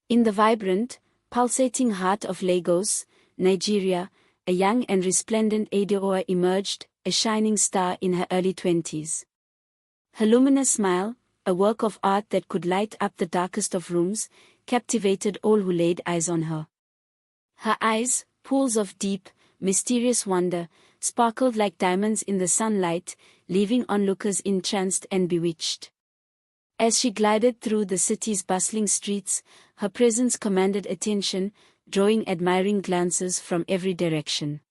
In the vibrant, pulsating heart of Lagos, Nigeria, a young and resplendent Adaora emerged, a shining star in her early 20s. Her luminous smile, a work of art that could light up the darkest of rooms, captivated all who laid eyes on her. Her eyes, pools of deep, mysterious wonder, sparkled like diamonds in the sunlight, leaving onlookers entranced and bewitched. As she glided through the city's bustling streets, her presence commanded attention, drawing admiring glances from every direction.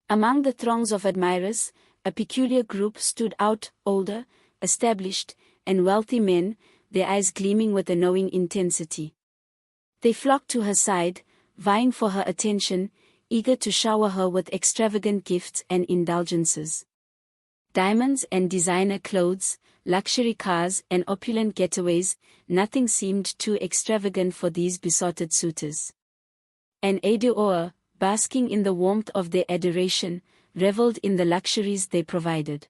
Among the throngs of admirers, a peculiar group stood out, older, established, and wealthy men, their eyes gleaming with a knowing intensity. They flocked to her side, vying for her attention, eager to shower her with extravagant gifts and indulgences. Diamonds and designer clothes, luxury cars and opulent getaways, nothing seemed too extravagant for these besotted suitors. And Adaora, basking in the warmth of their adoration, reveled in the luxuries they provided.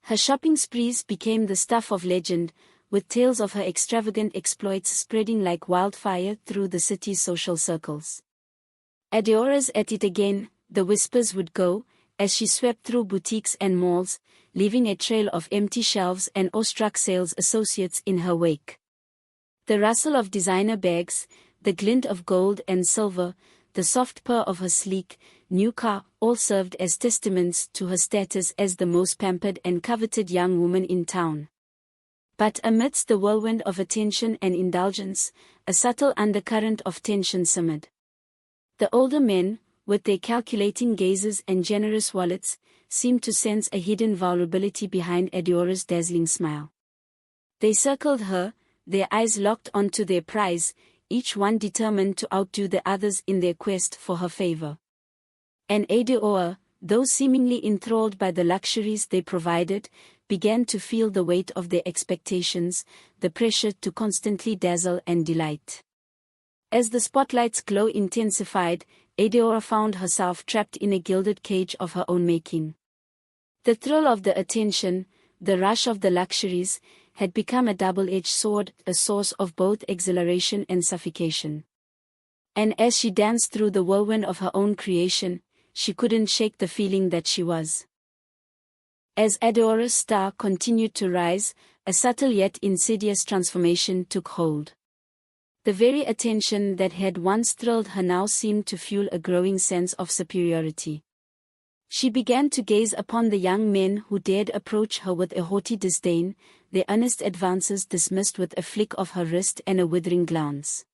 Her shopping sprees became the stuff of legend, with tales of her extravagant exploits spreading like wildfire through the city's social circles. Adaora's at it again, the whispers would go, as she swept through boutiques and malls, leaving a trail of empty shelves and awestruck sales associates in her wake. The rustle of designer bags, the glint of gold and silver, the soft purr of her sleek, new car, all served as testaments to her status as the most pampered and coveted young woman in town. But amidst the whirlwind of attention and indulgence, a subtle undercurrent of tension simmered. The older men, with their calculating gazes and generous wallets, seemed to sense a hidden vulnerability behind Adaora's dazzling smile. They circled her, their eyes locked onto their prize, each one determined to outdo the others in their quest for her favor. And Adaora, though seemingly enthralled by the luxuries they provided, began to feel the weight of their expectations, the pressure to constantly dazzle and delight. As the spotlight's glow intensified, Adaora found herself trapped in a gilded cage of her own making. The thrill of the attention, the rush of the luxuries, had become a double-edged sword, a source of both exhilaration and suffocation. And as she danced through the whirlwind of her own creation, she couldn't shake the feeling that she was. As Adaora's star continued to rise, a subtle yet insidious transformation took hold. The very attention that had once thrilled her now seemed to fuel a growing sense of superiority. She began to gaze upon the young men who dared approach her with a haughty disdain, their earnest advances dismissed with a flick of her wrist and a withering glance.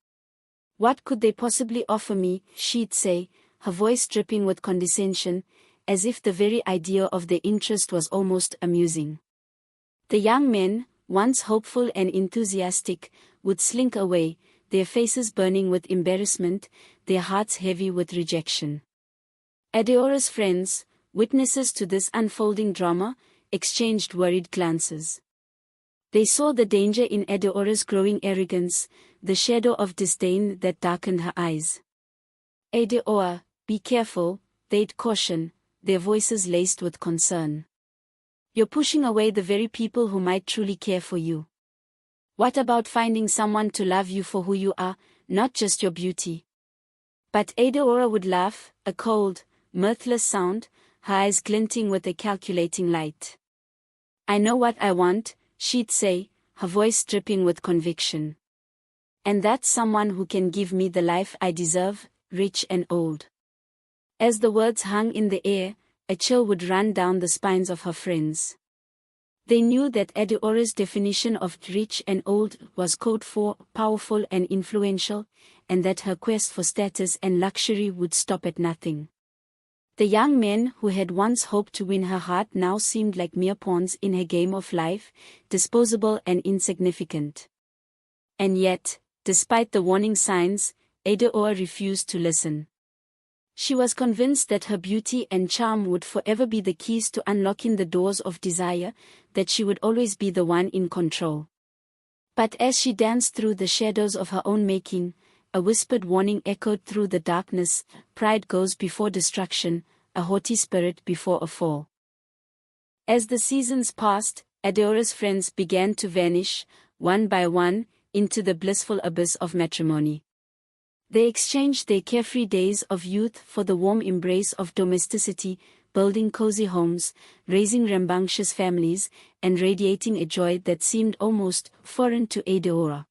"What could they possibly offer me?" she'd say, her voice dripping with condescension, as if the very idea of their interest was almost amusing. The young men, once hopeful and enthusiastic, would slink away, their faces burning with embarrassment, their hearts heavy with rejection. Adaora's friends, witnesses to this unfolding drama, exchanged worried glances. They saw the danger in Adaora's growing arrogance, the shadow of disdain that darkened her eyes. "Adaora, be careful," they'd caution, their voices laced with concern. "You're pushing away the very people who might truly care for you. What about finding someone to love you for who you are, not just your beauty?" But Adaora would laugh, a cold, mirthless sound, her eyes glinting with a calculating light. "I know what I want," she'd say, her voice dripping with conviction. "And that's someone who can give me the life I deserve, rich and old." As the words hung in the air, a chill would run down the spines of her friends. They knew that Adaora's definition of rich and old was code for powerful and influential, and that her quest for status and luxury would stop at nothing. The young men who had once hoped to win her heart now seemed like mere pawns in her game of life, disposable and insignificant. And yet, despite the warning signs, Adaora refused to listen. She was convinced that her beauty and charm would forever be the keys to unlocking the doors of desire, that she would always be the one in control. But as she danced through the shadows of her own making, a whispered warning echoed through the darkness: "Pride goes before destruction, a haughty spirit before a fall." As the seasons passed, Adaora's friends began to vanish, one by one, into the blissful abyss of matrimony. They exchanged their carefree days of youth for the warm embrace of domesticity, building cozy homes, raising rambunctious families, and radiating a joy that seemed almost foreign to Adaora.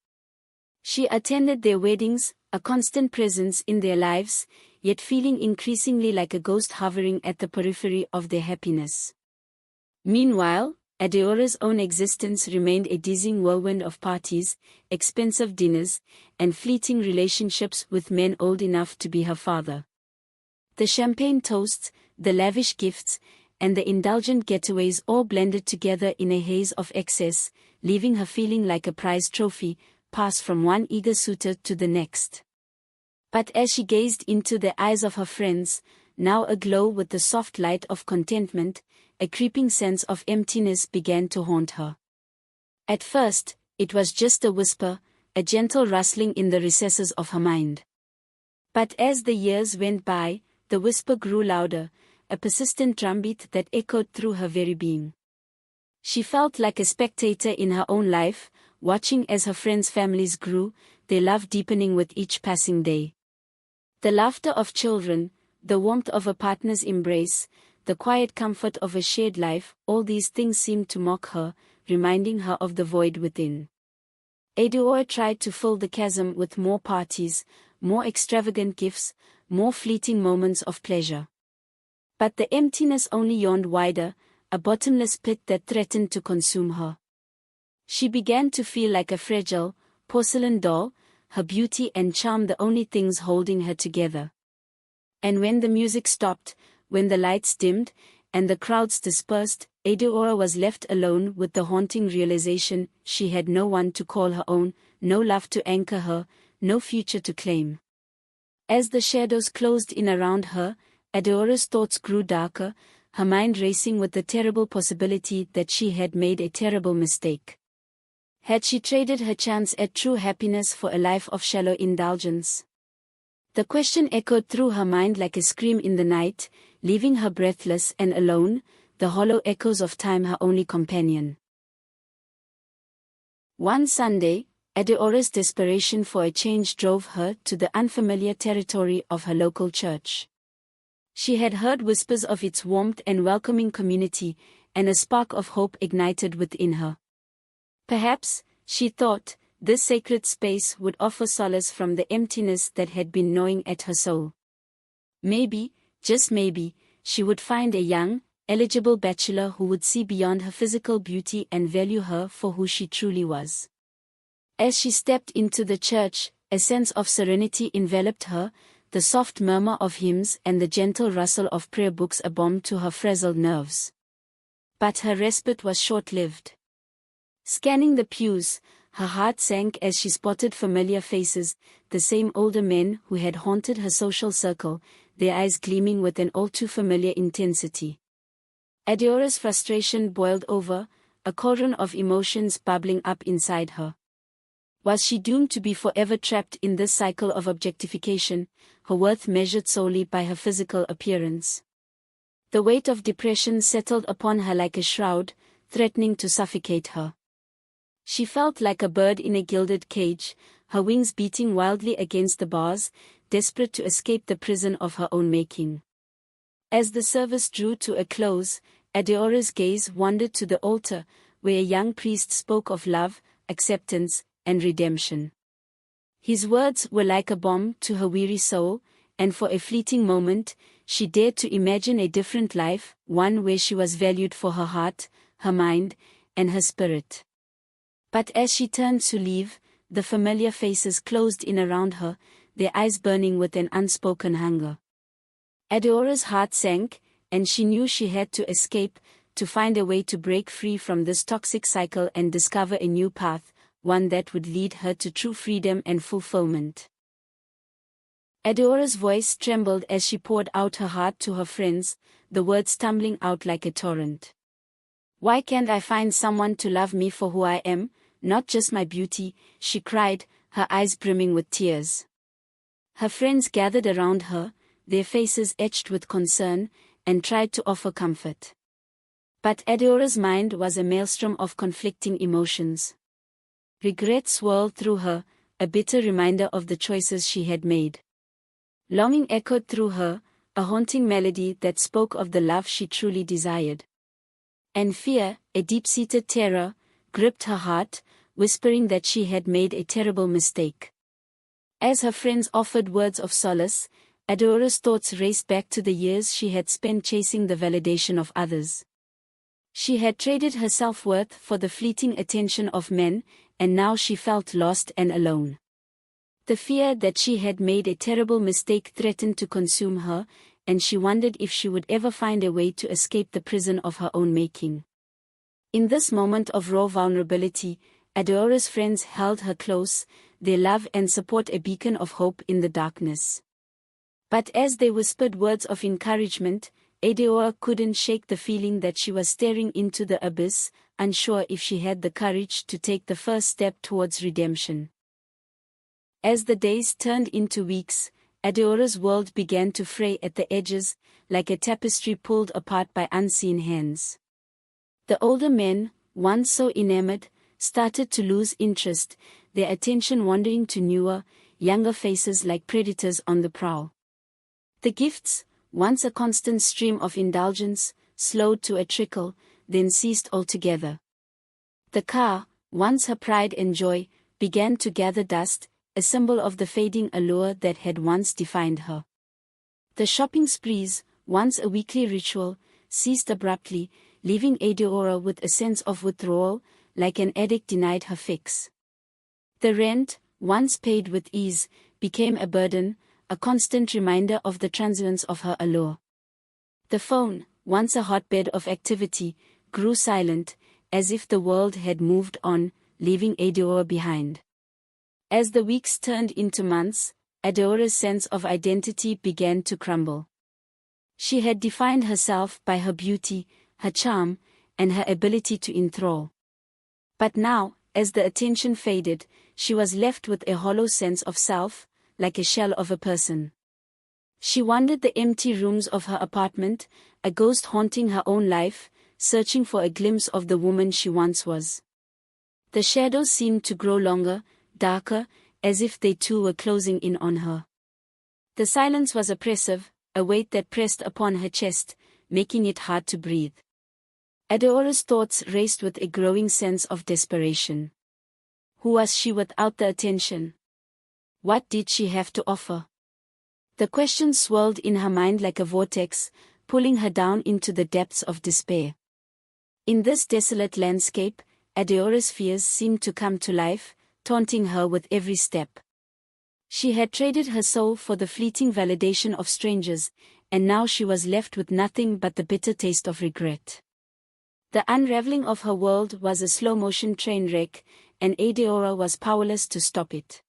She attended their weddings, a constant presence in their lives, yet feeling increasingly like a ghost hovering at the periphery of their happiness. Meanwhile, Adaora's own existence remained a dizzying whirlwind of parties, expensive dinners, and fleeting relationships with men old enough to be her father. The champagne toasts, the lavish gifts, and the indulgent getaways all blended together in a haze of excess, leaving her feeling like a prized trophy, passed from one eager suitor to the next. But as she gazed into the eyes of her friends, now aglow with the soft light of contentment, a creeping sense of emptiness began to haunt her. At first, it was just a whisper, a gentle rustling in the recesses of her mind. But as the years went by, the whisper grew louder, a persistent drumbeat that echoed through her very being. She felt like a spectator in her own life, watching as her friends' families grew, their love deepening with each passing day. The laughter of children, the warmth of a partner's embrace, the quiet comfort of a shared life, all these things seemed to mock her, reminding her of the void within. Adaora tried to fill the chasm with more parties, more extravagant gifts, more fleeting moments of pleasure. But the emptiness only yawned wider, a bottomless pit that threatened to consume her. She began to feel like a fragile, porcelain doll, her beauty and charm the only things holding her together. And when the music stopped, when the lights dimmed, and the crowds dispersed, Adaora was left alone with the haunting realization she had no one to call her own, no love to anchor her, no future to claim. As the shadows closed in around her, Adaora's thoughts grew darker, her mind racing with the terrible possibility that she had made a terrible mistake. Had she traded her chance at true happiness for a life of shallow indulgence? The question echoed through her mind like a scream in the night, leaving her breathless and alone, the hollow echoes of time her only companion. One Sunday, Adaora's desperation for a change drove her to the unfamiliar territory of her local church. She had heard whispers of its warmth and welcoming community, and a spark of hope ignited within her. Perhaps, she thought, this sacred space would offer solace from the emptiness that had been gnawing at her soul. Maybe, just maybe, she would find a young, eligible bachelor who would see beyond her physical beauty and value her for who she truly was. As she stepped into the church, a sense of serenity enveloped her, the soft murmur of hymns and the gentle rustle of prayer books a balm to her frazzled nerves. But her respite was short-lived. Scanning the pews, her heart sank as she spotted familiar faces, the same older men who had haunted her social circle, their eyes gleaming with an all-too-familiar intensity. Adaora's frustration boiled over, a cauldron of emotions bubbling up inside her. Was she doomed to be forever trapped in this cycle of objectification, her worth measured solely by her physical appearance? The weight of depression settled upon her like a shroud, threatening to suffocate her. She felt like a bird in a gilded cage, her wings beating wildly against the bars, desperate to escape the prison of her own making. As the service drew to a close, Adaora's gaze wandered to the altar, where a young priest spoke of love, acceptance, and redemption. His words were like a balm to her weary soul, and for a fleeting moment, she dared to imagine a different life, one where she was valued for her heart, her mind, and her spirit. But as she turned to leave, the familiar faces closed in around her, their eyes burning with an unspoken hunger. Adaora's heart sank, and she knew she had to escape, to find a way to break free from this toxic cycle and discover a new path, one that would lead her to true freedom and fulfillment. Adaora's voice trembled as she poured out her heart to her friends, the words tumbling out like a torrent. "Why can't I find someone to love me for who I am, not just my beauty?" she cried, her eyes brimming with tears. Her friends gathered around her, their faces etched with concern, and tried to offer comfort. But Adaora's mind was a maelstrom of conflicting emotions. Regret swirled through her, a bitter reminder of the choices she had made. Longing echoed through her, a haunting melody that spoke of the love she truly desired. And fear, a deep-seated terror, gripped her heart, whispering that she had made a terrible mistake. As her friends offered words of solace, Adaora's thoughts raced back to the years she had spent chasing the validation of others. She had traded her self-worth for the fleeting attention of men, and now she felt lost and alone. The fear that she had made a terrible mistake threatened to consume her, and she wondered if she would ever find a way to escape the prison of her own making. In this moment of raw vulnerability, Adaora's friends held her close, their love and support a beacon of hope in the darkness. But as they whispered words of encouragement, Adaora couldn't shake the feeling that she was staring into the abyss, unsure if she had the courage to take the first step towards redemption. As the days turned into weeks, Adaora's world began to fray at the edges, like a tapestry pulled apart by unseen hands. The older men, once so enamored, started to lose interest, their attention wandering to newer, younger faces like predators on the prowl. The gifts, once a constant stream of indulgence, slowed to a trickle, then ceased altogether. The car, once her pride and joy, began to gather dust, a symbol of the fading allure that had once defined her. The shopping sprees, once a weekly ritual, ceased abruptly, leaving Adaora with a sense of withdrawal, like an addict denied her fix. The rent, once paid with ease, became a burden, a constant reminder of the transience of her allure. The phone, once a hotbed of activity, grew silent, as if the world had moved on, leaving Adaora behind. As the weeks turned into months, Adaora's sense of identity began to crumble. She had defined herself by her beauty, her charm, and her ability to enthrall. But now, as the attention faded, she was left with a hollow sense of self, like a shell of a person. She wandered the empty rooms of her apartment, a ghost haunting her own life, searching for a glimpse of the woman she once was. The shadows seemed to grow longer, darker, as if they too were closing in on her. The silence was oppressive, a weight that pressed upon her chest, making it hard to breathe. Adaora's thoughts raced with a growing sense of desperation. Who was she without the attention? What did she have to offer? The questions swirled in her mind like a vortex, pulling her down into the depths of despair. In this desolate landscape, Adaora's fears seemed to come to life, taunting her with every step. She had traded her soul for the fleeting validation of strangers, and now she was left with nothing but the bitter taste of regret. The unraveling of her world was a slow-motion train wreck, and Adaora was powerless to stop it.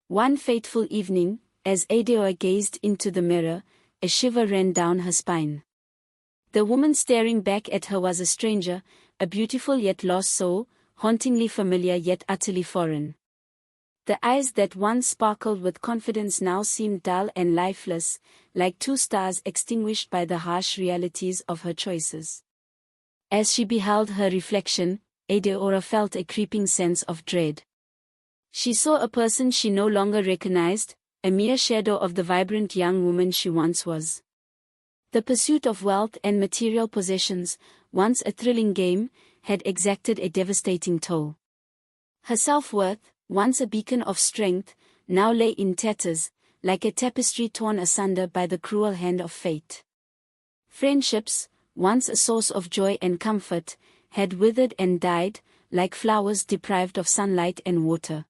One fateful evening, as Adaora gazed into the mirror, a shiver ran down her spine. The woman staring back at her was a stranger, a beautiful yet lost soul, hauntingly familiar yet utterly foreign. The eyes that once sparkled with confidence now seemed dull and lifeless, like two stars extinguished by the harsh realities of her choices. As she beheld her reflection, Adaora felt a creeping sense of dread. She saw a person she no longer recognized, a mere shadow of the vibrant young woman she once was. The pursuit of wealth and material possessions, once a thrilling game, had exacted a devastating toll. Her self-worth, once a beacon of strength, now lay in tatters, like a tapestry torn asunder by the cruel hand of fate. Friendships, once a source of joy and comfort, had withered and died, like flowers deprived of sunlight and water.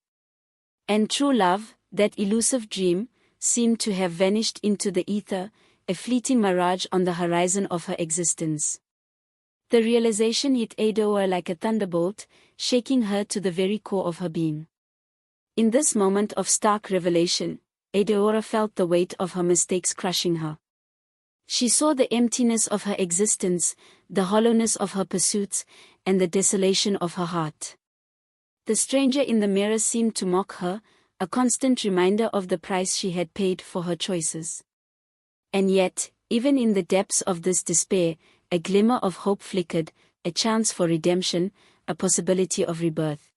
And true love, that elusive dream, seemed to have vanished into the ether, a fleeting mirage on the horizon of her existence. The realization hit Adaora like a thunderbolt, shaking her to the very core of her being. In this moment of stark revelation, Adaora felt the weight of her mistakes crushing her. She saw the emptiness of her existence, the hollowness of her pursuits, and the desolation of her heart. The stranger in the mirror seemed to mock her, a constant reminder of the price she had paid for her choices. And yet, even in the depths of this despair, a glimmer of hope flickered, a chance for redemption, a possibility of rebirth.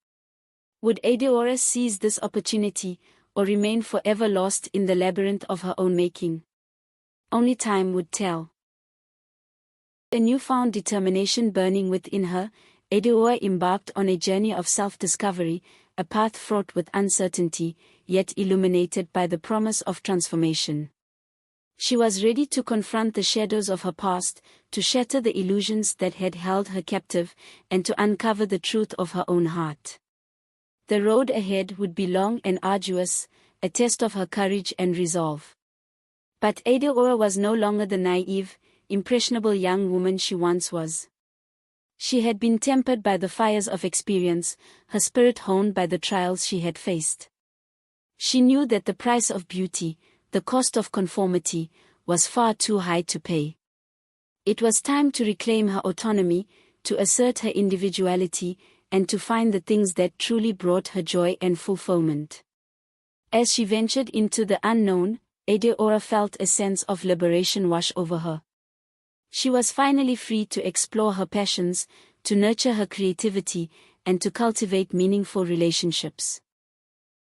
Would Adaora seize this opportunity, or remain forever lost in the labyrinth of her own making? Only time would tell. A newfound determination burning within her, Adaora embarked on a journey of self-discovery, a path fraught with uncertainty, yet illuminated by the promise of transformation. She was ready to confront the shadows of her past, to shatter the illusions that had held her captive, and to uncover the truth of her own heart. The road ahead would be long and arduous, a test of her courage and resolve. But Adaora was no longer the naive, impressionable young woman she once was. She had been tempered by the fires of experience, her spirit honed by the trials she had faced. She knew that the price of beauty, the cost of conformity, was far too high to pay. It was time to reclaim her autonomy, to assert her individuality, and to find the things that truly brought her joy and fulfillment. As she ventured into the unknown, Adaora felt a sense of liberation wash over her. She was finally free to explore her passions, to nurture her creativity, and to cultivate meaningful relationships.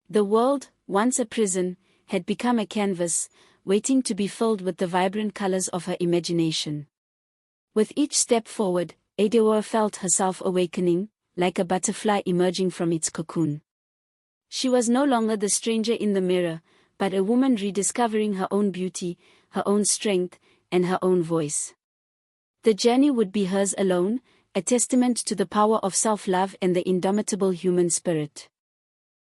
The world, once a prison, had become a canvas, waiting to be filled with the vibrant colors of her imagination. With each step forward, Adaora felt herself awakening, like a butterfly emerging from its cocoon. She was no longer the stranger in the mirror, but a woman rediscovering her own beauty, her own strength, and her own voice. The journey would be hers alone, a testament to the power of self-love and the indomitable human spirit.